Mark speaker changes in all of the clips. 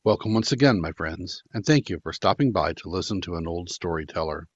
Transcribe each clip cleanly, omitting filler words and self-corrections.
Speaker 1: Welcome once again, my friends, and thank you for stopping by to listen to an old storyteller.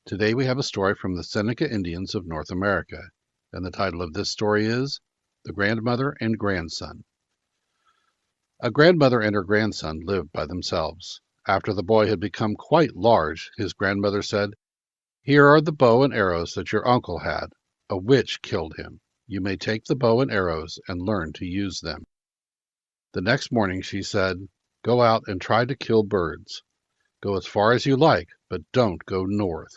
Speaker 1: Today we have a story from the Seneca Indians of North America, and the title of this story is The Grandmother and Grandson. A grandmother and her grandson lived by themselves. After the boy had become quite large, his grandmother said, "Here are the bow and arrows that your uncle had. A witch killed him. You may take the bow and arrows and learn to use them." The next morning she said, "Go out and try to kill birds. Go as far as you like, but don't go north."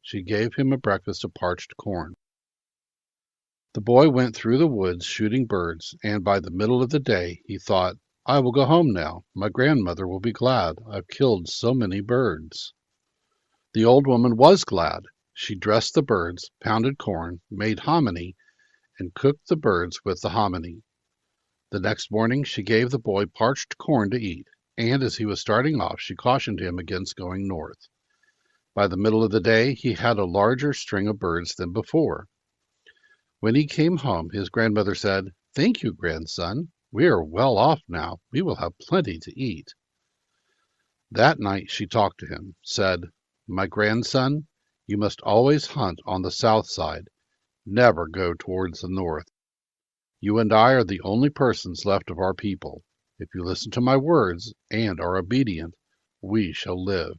Speaker 1: She gave him a breakfast of parched corn. The boy went through the woods shooting birds, and by the middle of the day he thought, "I will go home now. My grandmother will be glad. I've killed so many birds." The old woman was glad. She dressed the birds, pounded corn, made hominy, and cooked the birds with the hominy. The next morning she gave the boy parched corn to eat, and as he was starting off she cautioned him against going north. By the middle of the day he had a larger string of birds than before. When he came home his grandmother said, "Thank you, grandson. We are well off now. We will have plenty to eat." That night she talked to him, said, "My grandson, you must always hunt on the south side. Never go towards the north. You and I are the only persons left of our people. If you listen to my words and are obedient, we shall live."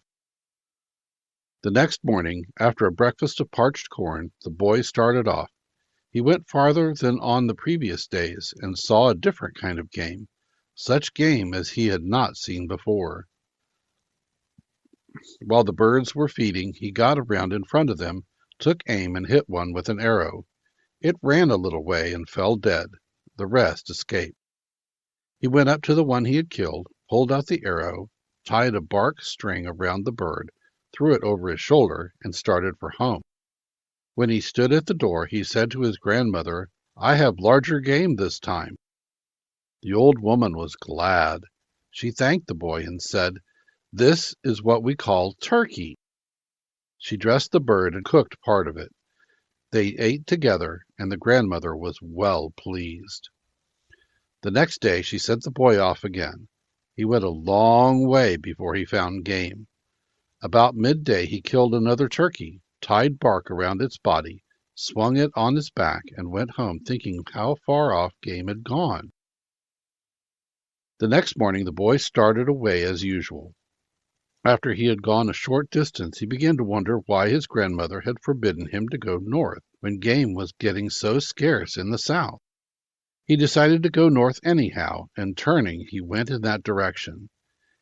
Speaker 1: The next morning, after a breakfast of parched corn, the boy started off. He went farther than on the previous days and saw a different kind of game, such game as he had not seen before. While the birds were feeding, he got around in front of them, took aim and hit one with an arrow. It ran a little way and fell dead. The rest escaped. He went up to the one he had killed, pulled out the arrow, tied a bark string around the bird, threw it over his shoulder, and started for home. When he stood at the door, he said to his grandmother, "I have larger game this time." The old woman was glad. She thanked the boy and said, "This is what we call turkey." She dressed the bird and cooked part of it. They ate together, and the grandmother was well pleased. The next day she sent the boy off again. He went a long way before he found game. About midday he killed another turkey, tied bark around its body, swung it on his back, and went home thinking how far off game had gone. The next morning the boy started away as usual. After he had gone a short distance, he began to wonder why his grandmother had forbidden him to go north when game was getting so scarce in the south. He decided to go north anyhow, and turning, he went in that direction.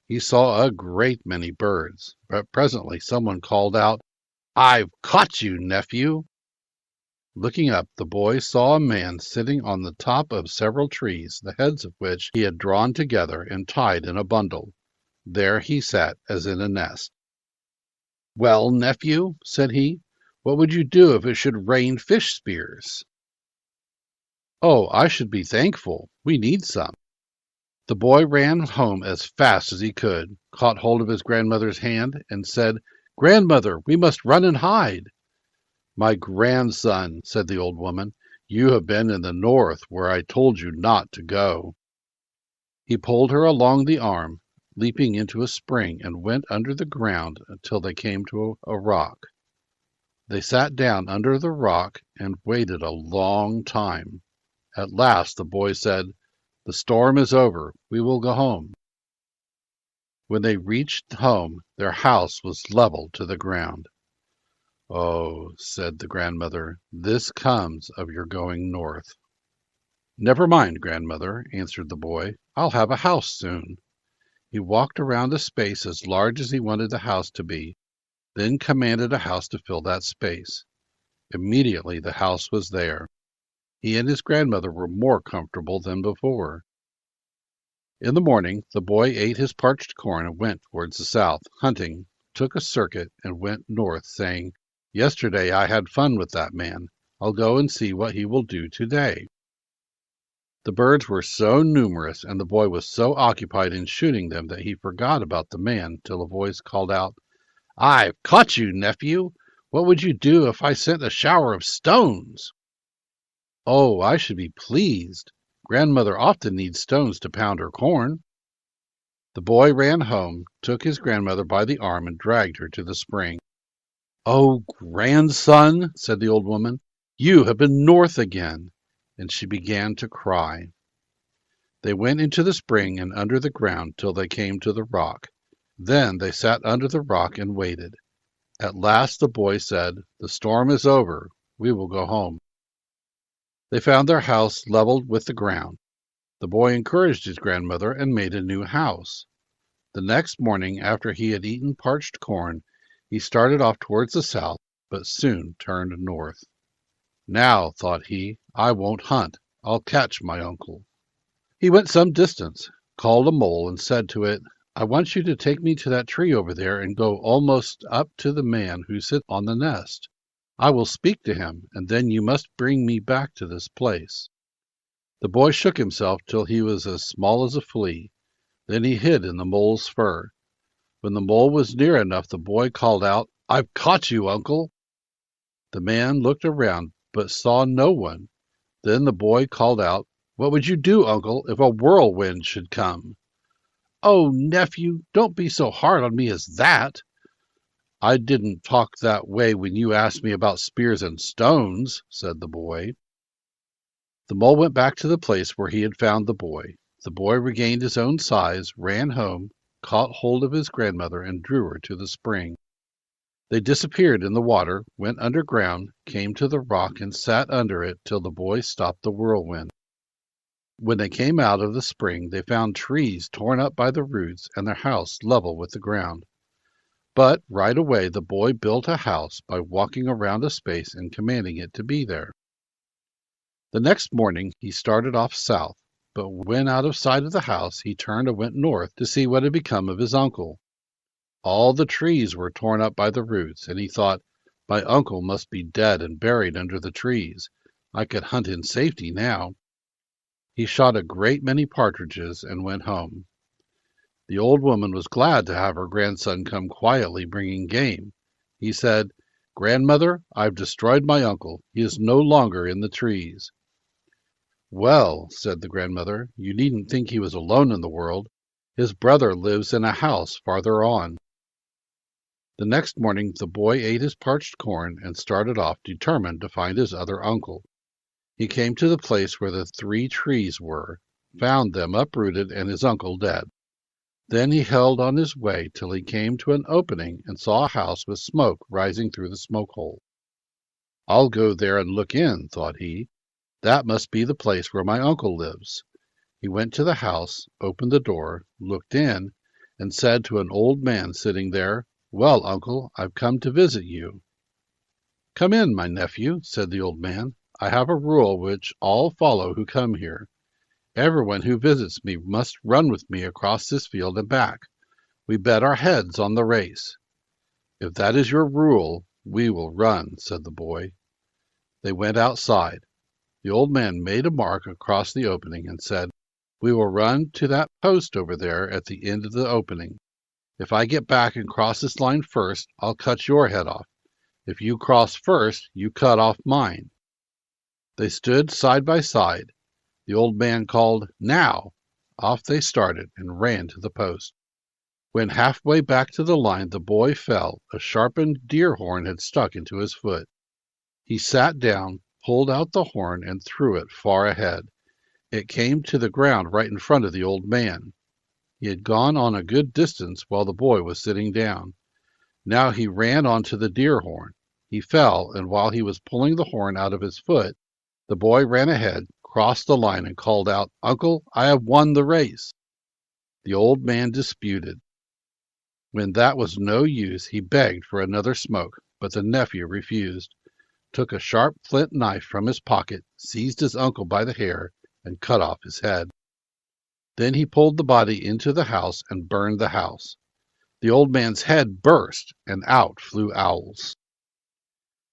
Speaker 1: He saw a great many birds, but presently someone called out, "I've caught you, nephew." Looking up, the boy saw a man sitting on the top of several trees, the heads of which he had drawn together and tied in a bundle. There he sat as in a nest. "Well, nephew," said he, "what would you do if it should rain fish spears?" "Oh, I should be thankful. We need some." The boy ran home as fast as he could, caught hold of his grandmother's hand, and said, "Grandmother, we must run and hide." "My grandson," said the old woman, "you have been in the north where I told you not to go." He pulled her along the arm, leaping into a spring, and went under the ground until they came to a rock. They sat down under the rock and waited a long time. At last the boy said, "The storm is over. We will go home." When they reached home, their house was leveled to the ground. "Oh," said the grandmother, "this comes of your going north." "Never mind, grandmother," answered the boy. "I'll have a house soon." He walked around a space as large as he wanted the house to be, then commanded a house to fill that space. Immediately the house was there. He and his grandmother were more comfortable than before. In the morning the boy ate his parched corn and went towards the south, hunting, took a circuit, and went north, saying, "Yesterday I had fun with that man. I'll go and see what he will do today." The birds were so numerous and the boy was so occupied in shooting them that he forgot about the man till a voice called out, "I've caught you, nephew. What would you do if I sent a shower of stones?" "Oh, I should be pleased. Grandmother often needs stones to pound her corn." The boy ran home, took his grandmother by the arm, and dragged her to the spring. "Oh, grandson," said the old woman, "you have been north again." And she began to cry. They went into the spring and under the ground till they came to the rock. Then they sat under the rock and waited. At last the boy said, "The storm is over. We will go home." They found their house leveled with the ground. The boy encouraged his grandmother and made a new house. The next morning, after he had eaten parched corn, he started off towards the south, but soon turned north. "Now," thought he, "I won't hunt. I'll catch my uncle." He went some distance, called a mole, and said to it, "I want you to take me to that tree over there and go almost up to the man who sits on the nest. I will speak to him, and then you must bring me back to this place." The boy shook himself till he was as small as a flea. Then he hid in the mole's fur. When the mole was near enough, the boy called out, "I've caught you, uncle." The man looked around, but saw no one. Then the boy called out, "What would you do, uncle, if a whirlwind should come?" "Oh, nephew, don't be so hard on me as that." "I didn't talk that way when you asked me about spears and stones," said the boy. The mole went back to the place where he had found the boy. The boy regained his own size, ran home, caught hold of his grandmother, and drew her to the spring. They disappeared in the water, went underground, came to the rock, and sat under it till the boy stopped the whirlwind. When they came out of the spring, they found trees torn up by the roots and their house level with the ground. But right away the boy built a house by walking around a space and commanding it to be there. The next morning he started off south, but when out of sight of the house, he turned and went north to see what had become of his uncle. All the trees were torn up by the roots, and he thought, "My uncle must be dead and buried under the trees. I could hunt in safety now." He shot a great many partridges and went home. The old woman was glad to have her grandson come quietly bringing game. He said, "Grandmother, I've destroyed my uncle. He is no longer in the trees." "Well," said the grandmother, "you needn't think he was alone in the world. His brother lives in a house farther on." The next morning the boy ate his parched corn and started off, determined to find his other uncle. He came to the place where the 3 trees were, found them uprooted and his uncle dead. Then he held on his way till he came to an opening and saw a house with smoke rising through the smoke hole. "I'll go there and look in," thought he. "That must be the place where my uncle lives." He went to the house, opened the door, looked in, and said to an old man sitting there, "Well, uncle, I've come to visit you." "Come in, my nephew," said the old man. "I have a rule which all follow who come here. Everyone who visits me must run with me across this field and back. We bet our heads on the race." "If that is your rule, we will run," said the boy. They went outside. The old man made a mark across the opening and said, "We will run to that post over there at the end of the opening. If I get back and cross this line first, I'll cut your head off. If you cross first, you cut off mine." They stood side by side. The old man called, "Now!" Off they started and ran to the post. When halfway back to the line, the boy fell. A sharpened deer horn had stuck into his foot. He sat down, pulled out the horn, and threw it far ahead. It came to the ground right in front of the old man. He had gone on a good distance while the boy was sitting down. Now he ran on to the deer horn. He fell, and while he was pulling the horn out of his foot, the boy ran ahead, crossed the line, and called out, "Uncle, I have won the race." The old man disputed. When that was no use, he begged for another smoke, but the nephew refused, took a sharp flint knife from his pocket, seized his uncle by the hair, and cut off his head. Then he pulled the body into the house and burned the house. The old man's head burst, and out flew owls.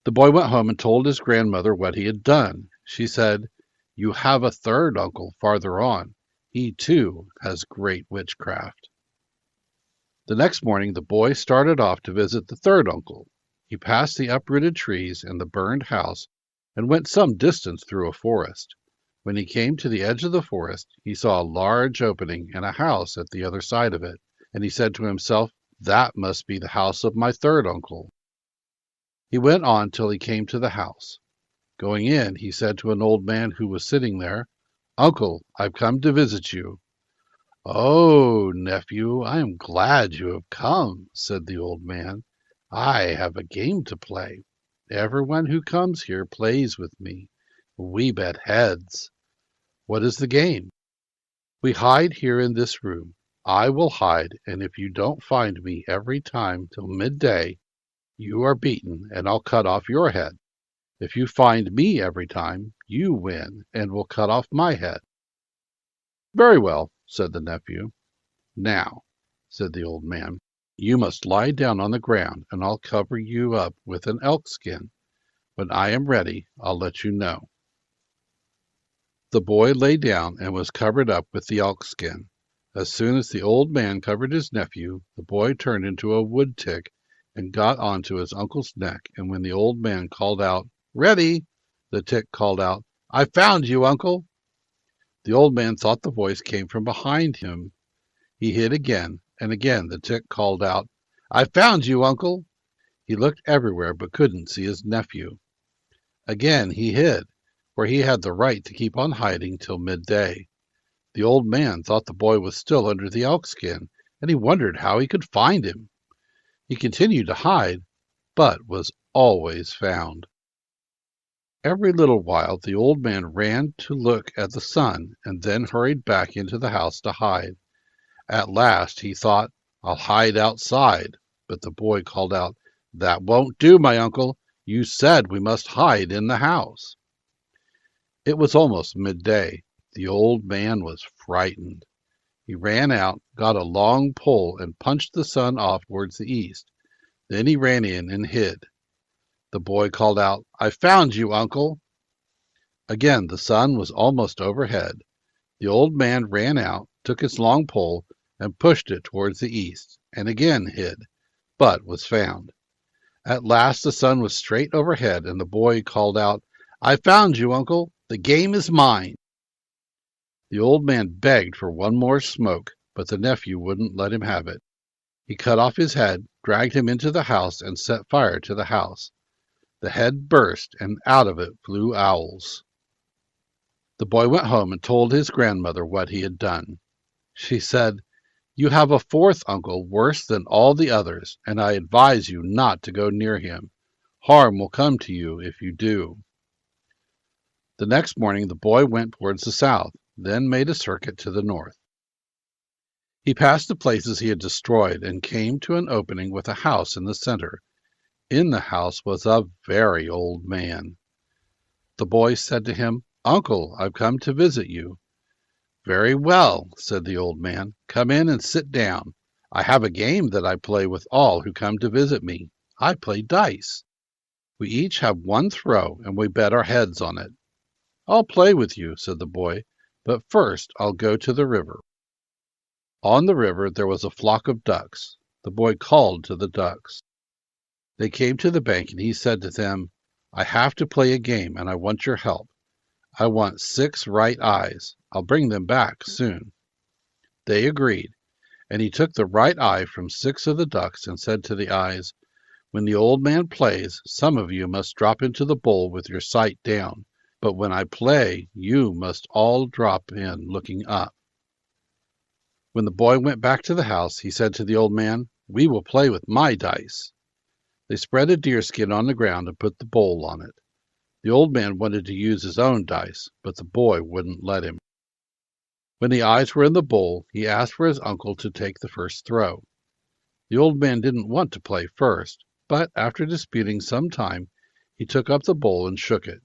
Speaker 1: The boy went home and told his grandmother what he had done. She said, "You have a third uncle farther on. He, too, has great witchcraft." The next morning the boy started off to visit the third uncle. He passed the uprooted trees and the burned house and went some distance through a forest. When he came to the edge of the forest, he saw a large opening and a house at the other side of it, and he said to himself, "That must be the house of my third uncle." He went on till he came to the house. Going in, he said to an old man who was sitting there, "Uncle, I've come to visit you." "Oh, nephew, I am glad you have come," said the old man. "I have a game to play. Everyone who comes here plays with me. We bet heads." "What is the game?" "We hide here in this room. I will hide, and if you don't find me every time till midday, you are beaten, and I'll cut off your head. If you find me every time, you win, and will cut off my head." "Very well," said the nephew. "Now," said the old man, "you must lie down on the ground, and I'll cover you up with an elk skin. When I am ready, I'll let you know." The boy lay down and was covered up with the elk skin. As soon as the old man covered his nephew, the boy turned into a wood tick and got onto his uncle's neck, and when the old man called out, "Ready!" the tick called out, "I found you, uncle." The old man thought the voice came from behind him. He hid again, and again the tick called out, "I found you, uncle." He looked everywhere but couldn't see his nephew. Again he hid, for he had the right to keep on hiding till midday. The old man thought the boy was still under the elk skin, and he wondered how he could find him. He continued to hide, but was always found. Every little while the old man ran to look at the sun, and then hurried back into the house to hide. At last he thought, "I'll hide outside," but the boy called out, "That won't do, my uncle. You said we must hide in the house." It was almost midday. The old man was frightened. He ran out, got a long pole, and punched the sun off towards the east. Then he ran in and hid. The boy called out, "I found you, uncle." Again the sun was almost overhead. The old man ran out, took his long pole, and pushed it towards the east, and again hid, but was found. At last the sun was straight overhead, and the boy called out, "I found you, uncle. The game is mine." The old man begged for one more smoke, but the nephew wouldn't let him have it. He cut off his head, dragged him into the house, and set fire to the house. The head burst, and out of it flew owls. The boy went home and told his grandmother what he had done. She said, "You have a fourth uncle worse than all the others, and I advise you not to go near him. Harm will come to you if you do." The next morning the boy went towards the south, then made a circuit to the north. He passed the places he had destroyed and came to an opening with a house in the center. In the house was a very old man. The boy said to him, "Uncle, I've come to visit you." "Very well," said the old man. "Come in and sit down. I have a game that I play with all who come to visit me. I play dice. We each have one throw, and we bet our heads on it." "I'll play with you," said the boy, "but first I'll go to the river." On the river there was a flock of ducks. The boy called to the ducks. They came to the bank, and he said to them, "I have to play a game, and I want your help. I want 6 right eyes. I'll bring them back soon." They agreed, and he took the right eye from 6 of the ducks and said to the eyes, "When the old man plays, some of you must drop into the bowl with your sight down, but when I play, you must all drop in looking up." When the boy went back to the house, he said to the old man, "We will play with my dice." They spread a deerskin on the ground and put the bowl on it. The old man wanted to use his own dice, but the boy wouldn't let him. When the eyes were in the bowl, he asked for his uncle to take the first throw. The old man didn't want to play first, but after disputing some time, he took up the bowl and shook it.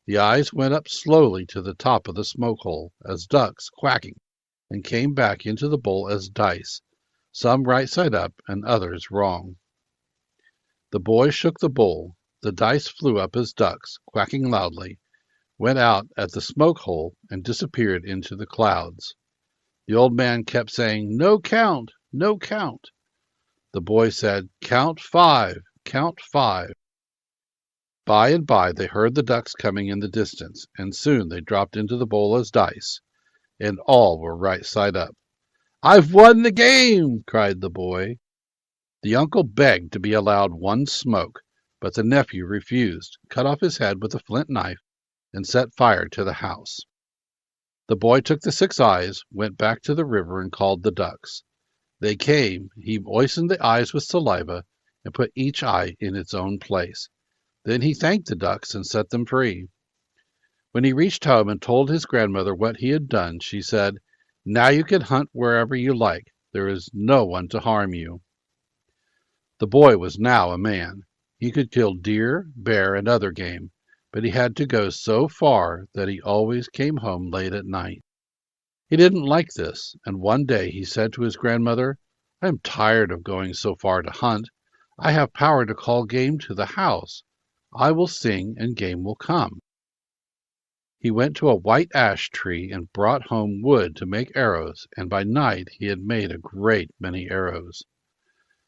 Speaker 1: The eyes went up slowly to the top of the smoke hole, as ducks quacking, and came back into the bowl as dice, some right side up and others wrong. The boy shook the bowl. The dice flew up as ducks, quacking loudly, went out at the smoke hole, and disappeared into the clouds. The old man kept saying, "No count, no count." The boy said, "Count 5, count 5." By and by they heard the ducks coming in the distance, and soon they dropped into the bowl as dice, and all were right side up. "I've won the game!" cried the boy. The uncle begged to be allowed one smoke, but the nephew refused, cut off his head with a flint knife, and set fire to the house. The boy took the 6 eyes, went back to the river, and called the ducks. They came. He moistened the eyes with saliva and put each eye in its own place. Then he thanked the ducks and set them free. When he reached home and told his grandmother what he had done, she said, "Now you can hunt wherever you like. There is no one to harm you." The boy was now a man. He could kill deer, bear, and other game, but he had to go so far that he always came home late at night. He didn't like this, and one day he said to his grandmother, "I am tired of going so far to hunt. I have power to call game to the house. I will sing, and game will come." He went to a white ash tree and brought home wood to make arrows, and by night he had made a great many arrows.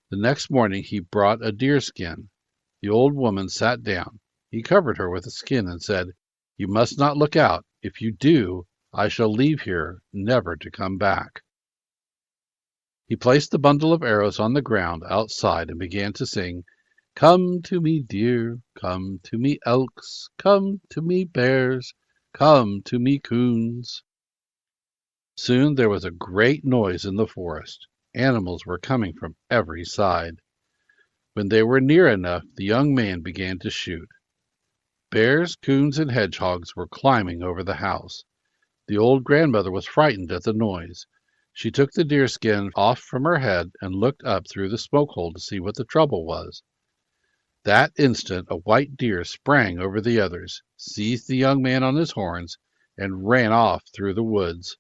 Speaker 1: The next morning he brought a deer skin. The old woman sat down. He covered her with the skin and said, "You must not look out. If you do, I shall leave here, never to come back." He placed the bundle of arrows on the ground outside and began to sing, "Come to me, deer, come to me, elks, come to me, bears, come to me, coons." Soon there was a great noise in the forest. Animals were coming from every side. When they were near enough, the young man began to shoot. Bears, coons, and hedgehogs were climbing over the house. The old grandmother was frightened at the noise. She took the deerskin off from her head and looked up through the smoke hole to see what the trouble was. That instant a white deer sprang over the others, seized the young man on his horns, and ran off through the woods.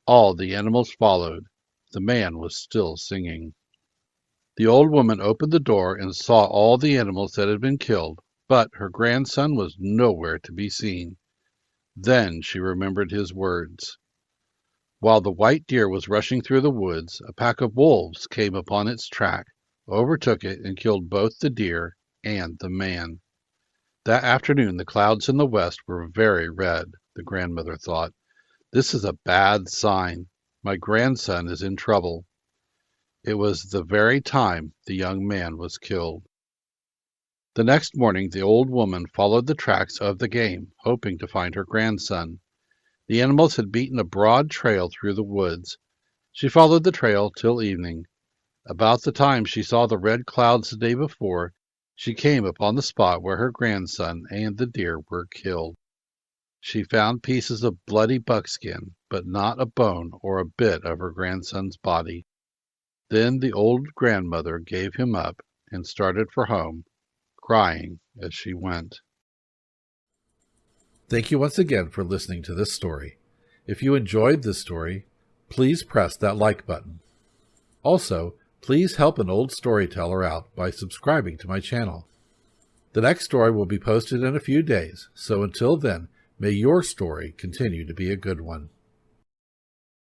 Speaker 1: All the animals followed. The man was still singing. The old woman opened the door and saw all the animals that had been killed, but her grandson was nowhere to be seen. Then she remembered his words. While the white deer was rushing through the woods, a pack of wolves came upon its track, overtook it, and killed both the deer and the man. That afternoon the clouds in the west were very red. The grandmother thought, "This is a bad sign. My grandson is in trouble." It was the very time the young man was killed. The next morning the old woman followed the tracks of the game, hoping to find her grandson. The animals had beaten a broad trail through the woods. She followed the trail till evening. About the time she saw the red clouds the day before, she came upon the spot where her grandson and the deer were killed. She found pieces of bloody buckskin, but not a bone or a bit of her grandson's body. Then the old grandmother gave him up and started for home, crying as she went. Thank you once again for listening to this story. If you enjoyed this story, please press that like button. Also, please help an old storyteller out by subscribing to my channel. The next story will be posted in a few days, so until then, may your story continue to be a good one.